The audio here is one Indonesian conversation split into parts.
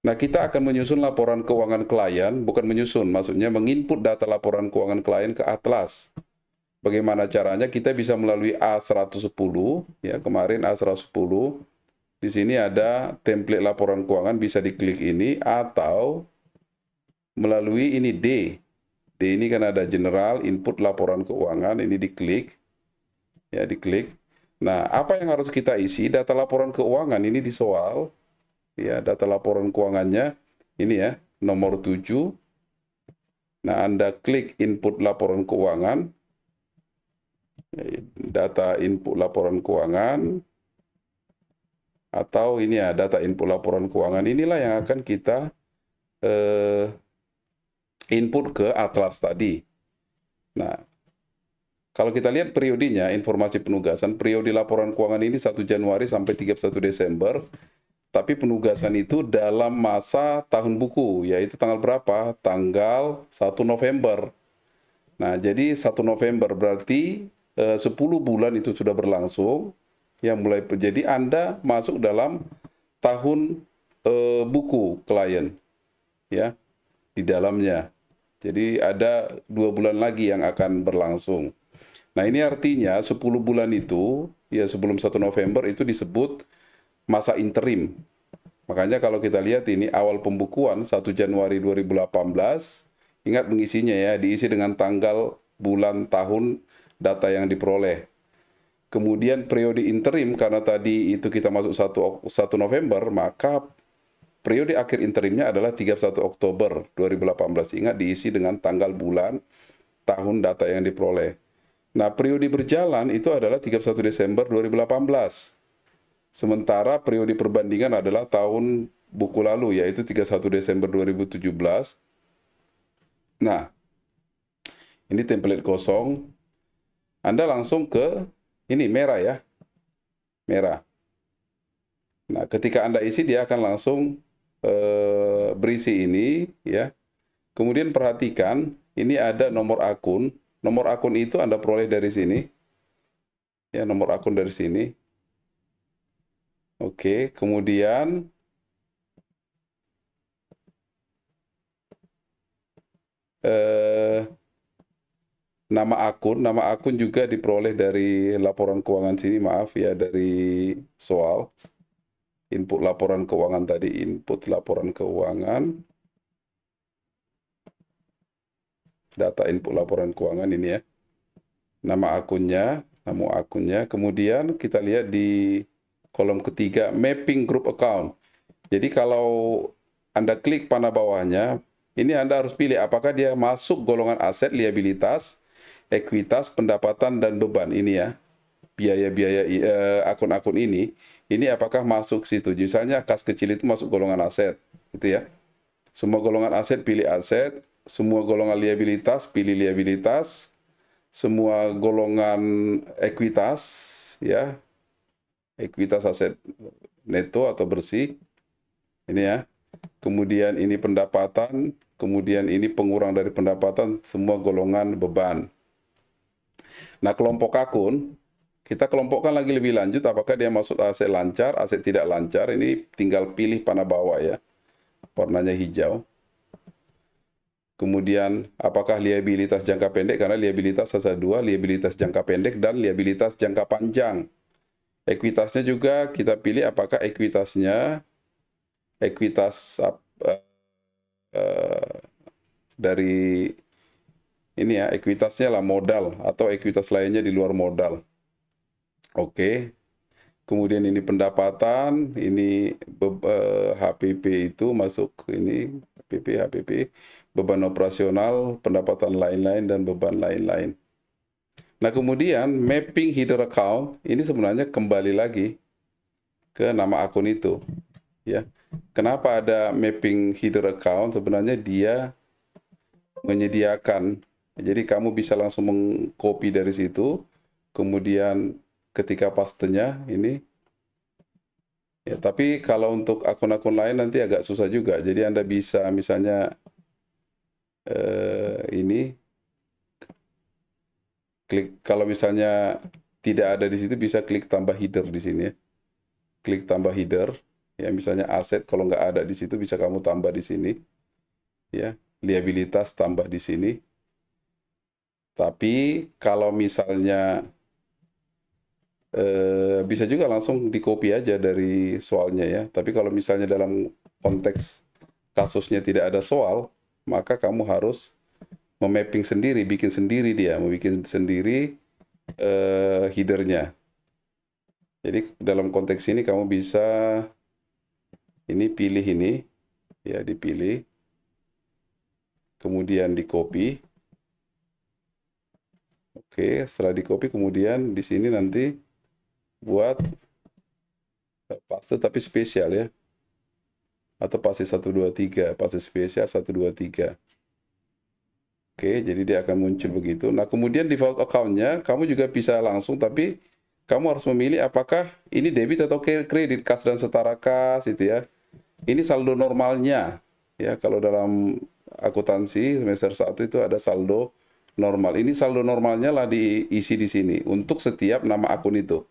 Nah, kita akan menyusun laporan keuangan klien, bukan menyusun, maksudnya menginput data laporan keuangan klien ke Atlas. Bagaimana caranya? Kita bisa melalui A110, ya kemarin A110. Di sini ada template laporan keuangan, bisa diklik ini, atau melalui ini D. D ini kan ada general, input laporan keuangan, ini diklik, ya diklik. Nah, apa yang harus kita isi? Data laporan keuangan ini di soal, ya data laporan keuangannya, ini ya, nomor 7. Nah, Anda klik input laporan keuangan, data input laporan keuangan, atau ini ya, data input laporan keuangan. Inilah yang akan kita input ke Atlas tadi. Nah, kalau kita lihat periodenya, informasi penugasan, periode laporan keuangan ini 1 Januari sampai 31 Desember, tapi penugasan itu dalam masa tahun buku, yaitu tanggal berapa? Tanggal 1 November. Nah, jadi 1 November berarti 10 bulan itu sudah berlangsung, yang mulai jadi Anda masuk dalam tahun buku klien, ya, di dalamnya. Jadi ada 2 bulan lagi yang akan berlangsung. Nah, ini artinya 10 bulan itu, ya sebelum 1 November itu disebut masa interim. Makanya kalau kita lihat ini awal pembukuan 1 Januari 2018, ingat mengisinya ya, diisi dengan tanggal, bulan, tahun, data yang diperoleh. Kemudian periode interim, karena tadi itu kita masuk 1 November, maka periode akhir interimnya adalah 31 Oktober 2018. Ingat diisi dengan tanggal, bulan, tahun, data yang diperoleh. Nah, periode berjalan itu adalah 31 Desember 2018. Sementara periode perbandingan adalah tahun buku lalu, yaitu 31 Desember 2017. Nah, ini template kosong. Anda langsung ke ini merah ya, merah. Nah, ketika Anda isi, dia akan langsung berisi ini ya. Kemudian perhatikan, ini ada nomor akun. Nomor akun itu Anda peroleh dari sini. Ya, nomor akun dari sini. Oke, kemudian nama akun juga diperoleh dari laporan keuangan sini, maaf ya, dari soal. Input laporan keuangan tadi, input laporan keuangan. Data input laporan keuangan ini ya. Nama akunnya. Kemudian kita lihat di kolom ketiga, mapping group account. Jadi kalau Anda klik panah bawahnya, ini Anda harus pilih apakah dia masuk golongan aset, liabilitas, ekuitas, pendapatan, dan beban. Ini ya, biaya-biaya akun-akun ini apakah masuk situ. Misalnya kas kecil itu masuk golongan aset, gitu ya. Semua golongan aset pilih aset, semua golongan liabilitas pilih liabilitas, semua golongan ekuitas, ya, ekuitas aset neto atau bersih, ini ya. Kemudian ini pendapatan, kemudian ini pengurang dari pendapatan, semua golongan beban. Nah, kelompok akun, kita kelompokkan lagi lebih lanjut, apakah dia masuk aset lancar, aset tidak lancar, ini tinggal pilih panah bawah ya, warnanya hijau. Kemudian, apakah liabilitas jangka pendek, karena liabilitas ada dua, liabilitas jangka pendek dan liabilitas jangka panjang. Ekuitasnya juga kita pilih apakah ekuitasnya, ekuitas dari ini ya, ekuitasnya lah modal atau ekuitas lainnya di luar modal. Oke. Kemudian ini pendapatan, ini HPP itu masuk ini HPP, beban operasional, pendapatan lain-lain dan beban lain-lain. Nah, kemudian mapping header account ini sebenarnya kembali lagi ke nama akun itu, ya. Kenapa ada mapping header account? Sebenarnya dia menyediakan, jadi kamu bisa langsung mengcopy dari situ, kemudian ketika pastenya ini, ya, tapi kalau untuk akun-akun lain nanti agak susah juga. Jadi Anda bisa misalnya ini klik, kalau misalnya tidak ada di situ bisa klik tambah header di sini ya. Klik tambah header. Ya, misalnya aset kalau nggak ada di situ bisa kamu tambah di sini. Ya, liabilitas tambah di sini. Tapi kalau misalnya bisa juga langsung di copy aja dari soalnya ya. Tapi kalau misalnya dalam konteks kasusnya tidak ada soal, maka kamu harus memapping sendiri, bikin sendiri dia, membikin sendiri headernya. Jadi dalam konteks ini kamu bisa ini pilih ini, ya dipilih, kemudian di copy. Oke, setelah di copy kemudian di sini nanti buat paste tapi spesial ya. Atau paste 123, paste spesial 123. Oke, jadi dia akan muncul begitu. Nah, kemudian default account-nya kamu juga bisa langsung, tapi kamu harus memilih apakah ini debit atau kredit, kas dan setara kas itu ya. Ini saldo normalnya. Ya, kalau dalam akuntansi semester 1 itu ada saldo normal. Ini saldo normalnya lah diisi di sini untuk setiap nama akun itu.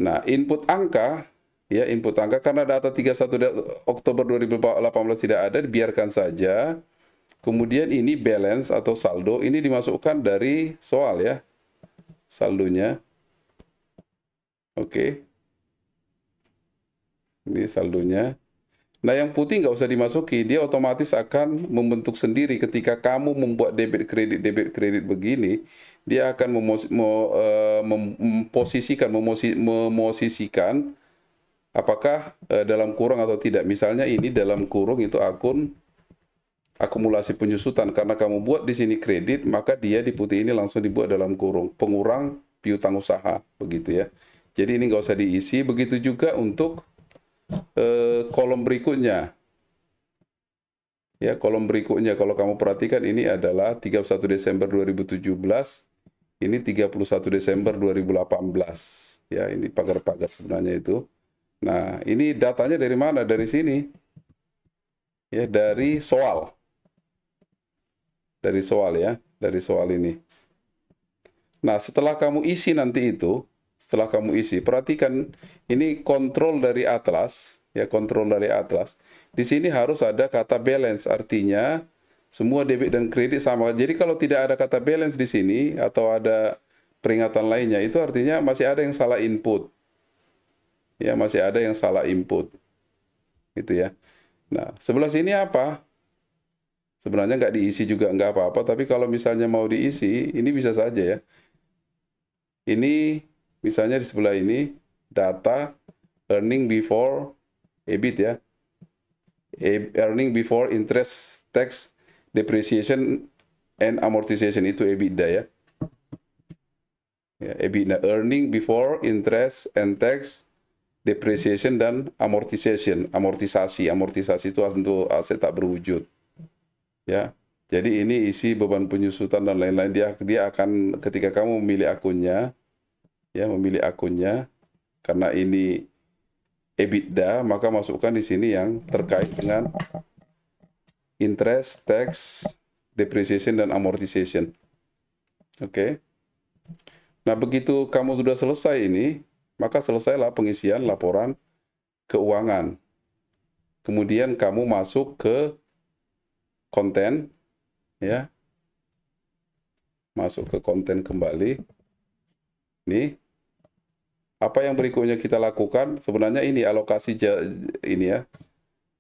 Nah, input angka ya, input angka karena data 31 Oktober 2018 tidak ada, dibiarkan saja. Kemudian ini balance atau saldo, ini dimasukkan dari soal ya, saldonya. Oke, ini saldonya. Nah, yang putih nggak usah dimasuki, dia otomatis akan membentuk sendiri ketika kamu membuat debit kredit begini, dia akan memosisikan apakah dalam kurung atau tidak. Misalnya ini dalam kurung itu akun akumulasi penyusutan, karena kamu buat di sini kredit, maka dia di putih ini langsung dibuat dalam kurung pengurang piutang usaha begitu ya. Jadi ini nggak usah diisi. Begitu juga untuk kolom berikutnya ya, kolom berikutnya kalau kamu perhatikan ini adalah 31 Desember 2017, ini 31 Desember 2018 ya, ini pagar-pagar sebenarnya itu. Nah, ini datanya dari mana? Dari sini ya, dari soal ya, dari soal ini. Nah, setelah kamu isi nanti itu, setelah kamu isi, perhatikan ini kontrol dari atlas, ya kontrol dari atlas. Di sini harus ada kata balance, artinya semua debit dan kredit sama. Jadi kalau tidak ada kata balance di sini atau ada peringatan lainnya, itu artinya masih ada yang salah input. Ya, masih ada yang salah input. Gitu ya. Nah, sebelah sini apa? Sebenarnya nggak diisi juga nggak apa-apa, tapi kalau misalnya mau diisi, ini bisa saja ya. Ini misalnya di sebelah ini data earning before EBIT ya. Earning before interest, tax, depreciation and amortization, itu EBITDA ya. Ya, EBITDA, earning before interest and tax, depreciation dan amortization. Amortisasi itu untuk aset tak berwujud. Ya. Jadi ini isi beban penyusutan dan lain-lain, dia akan ketika kamu memilih akunnya ya, memilih akunnya, karena ini EBITDA, maka masukkan di sini yang terkait dengan interest, tax, depreciation dan amortization. Oke. Nah, begitu kamu sudah selesai ini, maka selesailah pengisian laporan keuangan. Kemudian kamu masuk ke konten ya. Masuk ke konten kembali. Nih. Apa yang berikutnya kita lakukan? Sebenarnya ini alokasi ini ya,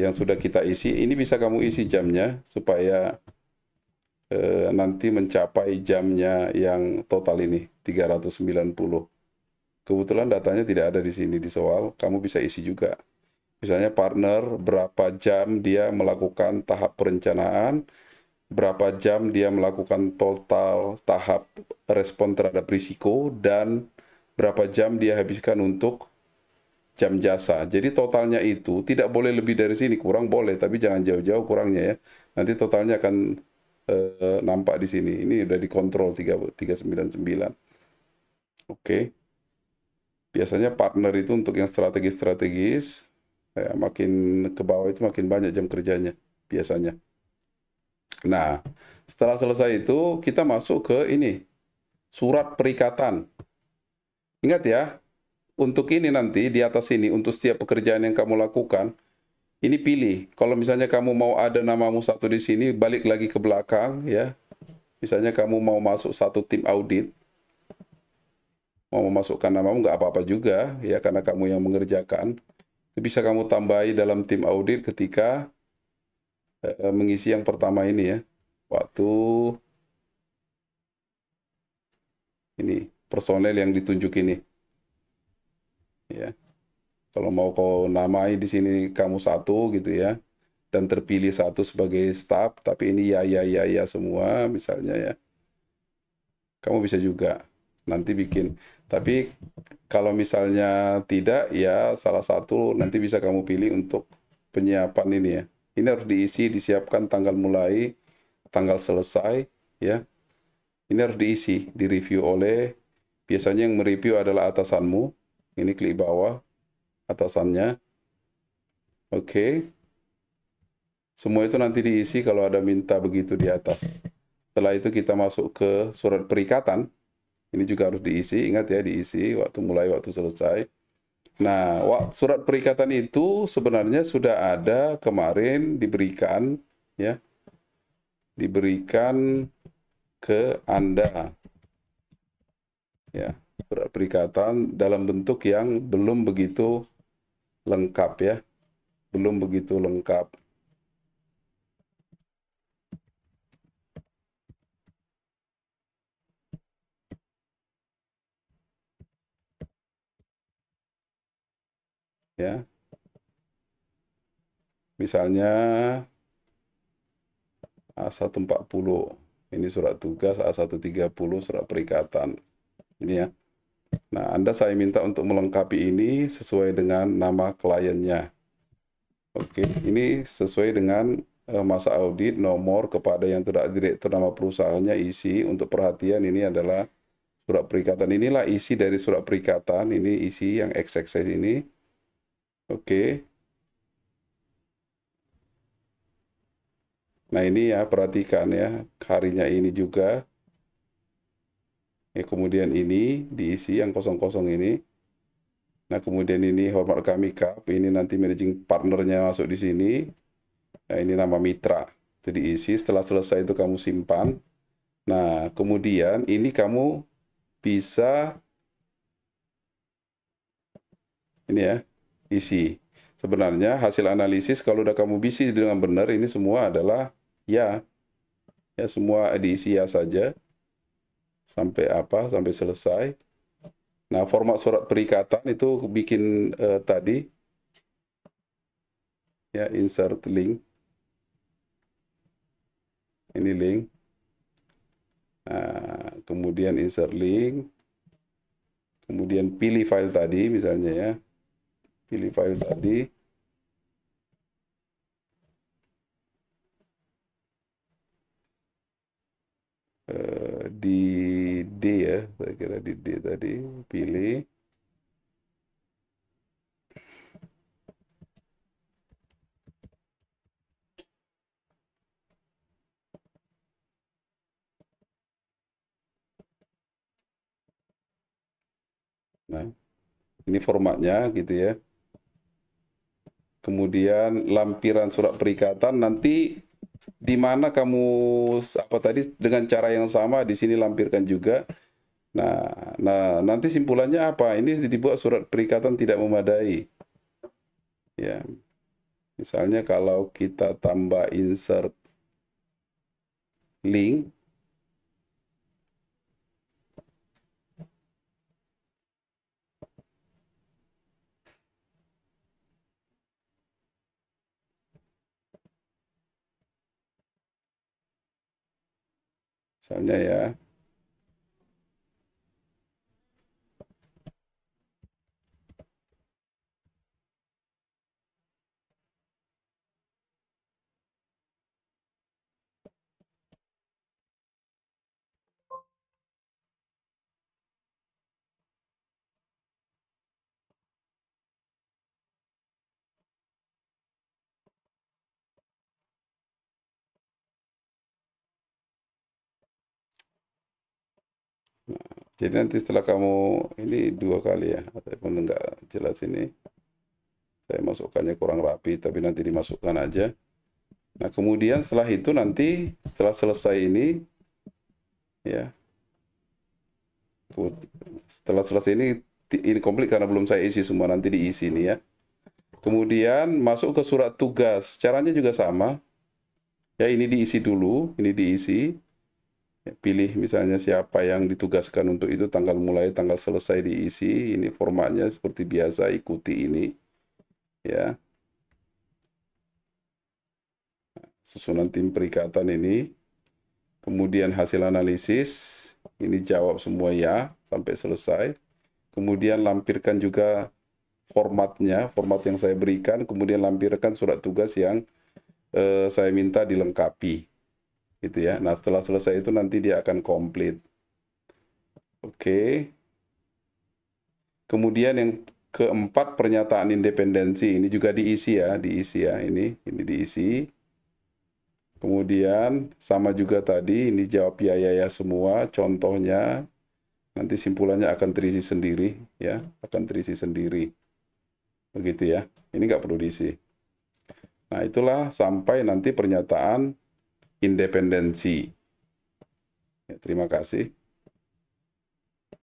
yang sudah kita isi. Ini bisa kamu isi jamnya supaya nanti mencapai jamnya yang total ini 390. Kebetulan datanya tidak ada di sini di soal, kamu bisa isi juga. Misalnya partner berapa jam dia melakukan tahap perencanaan, berapa jam dia melakukan total tahap respon terhadap risiko, dan berapa jam dia habiskan untuk jam jasa. Jadi totalnya itu tidak boleh lebih dari sini, kurang boleh, tapi jangan jauh-jauh kurangnya ya. Nanti totalnya akan nampak di sini. Ini udah dikontrol 399. Oke. Biasanya partner itu untuk yang strategis-strategis, ya, makin ke bawah itu makin banyak jam kerjanya biasanya. Nah, setelah selesai itu kita masuk ke ini, surat perikatan. Ingat ya, untuk ini nanti di atas ini, untuk setiap pekerjaan yang kamu lakukan, ini pilih. Kalau misalnya kamu mau ada namamu satu di sini, balik lagi ke belakang ya. Misalnya kamu mau masuk satu tim audit, mau memasukkan namamu nggak apa-apa juga ya karena kamu yang mengerjakan. Itu bisa kamu tambahi dalam tim audit ketika mengisi yang pertama ini ya. Waktu ini personel yang ditunjuk ini ya. Kalau mau kau namai di sini kamu satu gitu ya dan terpilih satu sebagai staff, tapi ini ya semua misalnya ya. Kamu bisa juga nanti bikin. Tapi kalau misalnya tidak, ya salah satu nanti bisa kamu pilih untuk penyiapan ini ya. Ini harus diisi, disiapkan tanggal mulai, tanggal selesai, ya. Ini harus diisi, direview oleh, biasanya yang mereview adalah atasanmu. Ini klik bawah, atasannya. Oke. Semua itu nanti diisi kalau ada minta begitu di atas. Setelah itu kita masuk ke surat perikatan. Ini juga harus diisi, ingat ya, diisi waktu mulai, waktu selesai. Nah, surat perikatan itu sebenarnya sudah ada kemarin diberikan, ya, diberikan ke Anda, ya, surat perikatan dalam bentuk yang belum begitu lengkap, ya, belum begitu lengkap. Ya, misalnya A140, ini surat tugas, A130 surat perikatan, ini ya. Nah, Anda saya minta untuk melengkapi ini sesuai dengan nama kliennya. Oke, ini sesuai dengan masa audit, nomor kepada yang tidak direktur nama perusahaannya, isi untuk perhatian ini adalah surat perikatan. Inilah isi dari surat perikatan, ini isi yang XXX ini. Oke. Nah, ini ya perhatikan ya, harinya ini juga. Ya, kemudian ini diisi yang kosong-kosong ini. Nah, kemudian ini hormat kami Kap, ini nanti managing partnernya masuk di sini. Nah, ini nama mitra. Itu diisi, setelah selesai itu kamu simpan. Nah, kemudian ini kamu bisa ini ya, isi. Sebenarnya hasil analisis kalau udah kamu bisi dengan benar ini semua adalah ya. Ya semua diisi ya saja sampai apa? Sampai selesai. Nah, format surat perikatan itu bikin tadi ya insert link. Ini link. Nah, kemudian insert link. Kemudian pilih file tadi misalnya ya. Pilih file tadi. Di D ya, saya kira di D tadi. Pilih. Nah, ini formatnya gitu ya. Kemudian lampiran surat perikatan nanti di mana kamu apa tadi dengan cara yang sama di sini lampirkan juga. Nah, nanti simpulannya apa? Ini dibuat surat perikatan tidak memadai. Ya, misalnya kalau kita tambah insert link, misalnya ya. Jadi nanti setelah kamu, ini 2 kali ya, ataupun enggak jelas ini, saya masukkannya kurang rapi, tapi nanti dimasukkan aja. Nah, kemudian setelah itu nanti, setelah selesai ini, ya, setelah selesai ini komplit karena belum saya isi semua, nanti diisi ini ya. Kemudian masuk ke surat tugas, caranya juga sama. Ya, ini diisi dulu, ini diisi. Pilih misalnya siapa yang ditugaskan untuk itu, tanggal mulai, tanggal selesai diisi. Ini formatnya seperti biasa, ikuti ini. Ya, susunan tim perikatan ini. Kemudian hasil analisis, ini jawab semua ya sampai selesai. Kemudian lampirkan juga formatnya, format yang saya berikan. Kemudian lampirkan surat tugas yang saya minta dilengkapi. Gitu ya. Nah, setelah selesai itu nanti dia akan komplit. Oke. Kemudian yang keempat, pernyataan independensi. Ini juga diisi ya, ini diisi. Kemudian sama juga tadi, ini jawab ya semua, contohnya, nanti simpulannya akan terisi sendiri, ya, akan terisi sendiri. Begitu ya, ini nggak perlu diisi. Nah, itulah sampai nanti pernyataan independensi. Ya, terima kasih.